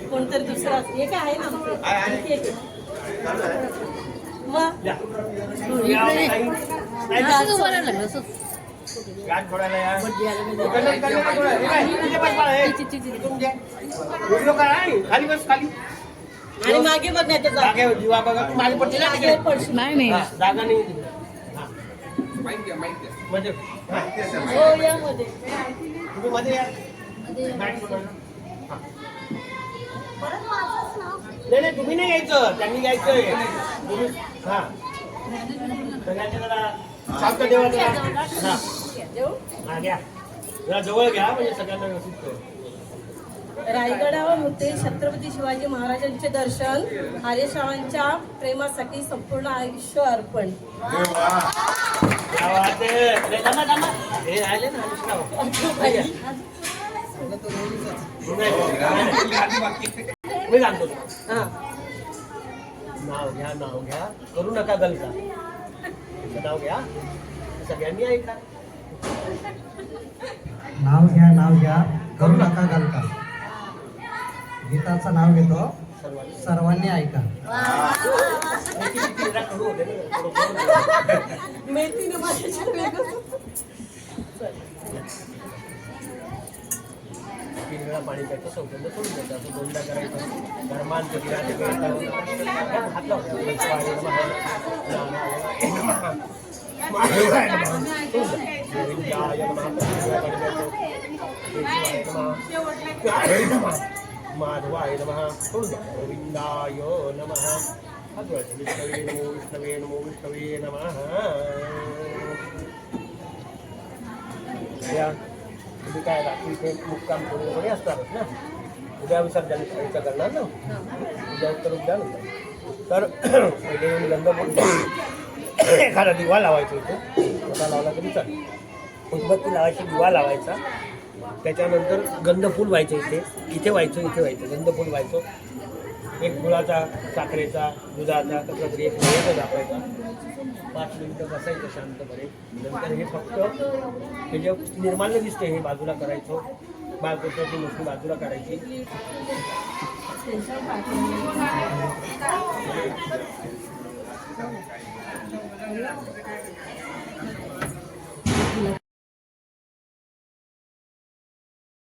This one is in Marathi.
कोणतरी दुसरा एक आहे ना खाली बस खाली आणि मागे बघण्याच्या जागे जीवा बघा मागे पडते नाही जागा नाही म्हणजे हो यामध्ये तुम्ही मध्ये या नाही तुम्ही नाही यायचं त्यांनी यायचंय तुम्ही हा सगळ्यांच्या जरा शांत देवा जरा हा घ्या जरा जवळ घ्या म्हणजे सगळ्यांना व्यवस्थित रायगडावर होते छत्रपती शिवाजी महाराजांचे दर्शन आर्यश्रावांच्या प्रेमासाठी संपूर्ण आयुष्य अर्पण. मी सांगतो नाव घ्या करू नका गलका नाव घ्या सगळ्यांनी ऐका नाव घ्या करू नका गलका गीताचं नाव घेतो सर्वांनी ऐका तीन वेळा पाणी प्यायचं सौगंध सोडून द्यायचं असं दोनदा करायचं धर्मांत हात लावतो माधवाय नमः गोविंदाय नमः हात जोडायचे. विष्णवे नमो विष्णवे नमो विष्णवे नमः. उद्या तुम्ही काय रात्री इथे मुक्काम करून वगैरे असणारच ना. उद्या विसर्जन करायचं करणार ना. उद्या तर उद्या नंतर तर पहिले येऊन गंध एखादा दिवा लावायचा इथे. स्वतः लावला तरी चालेल. उदबत्ती लावायची, दिवा लावायचा. त्याच्यानंतर गंधफूल व्हायचं इथे व्हायचं, इथे व्हायचं. गंधफूल व्हायचं. एक गुळाचा, साखरेचा, दुधाचा कसला तरी एक नैवेद्य दाखवायचा. 5 मिनिटं बसायचं शांतपणे. नंतर हे फक्त हे जे निर्माल्य दिसते हे बाजूला करायचं. बाळकृष्णाची मूर्ती बाजूला करायची.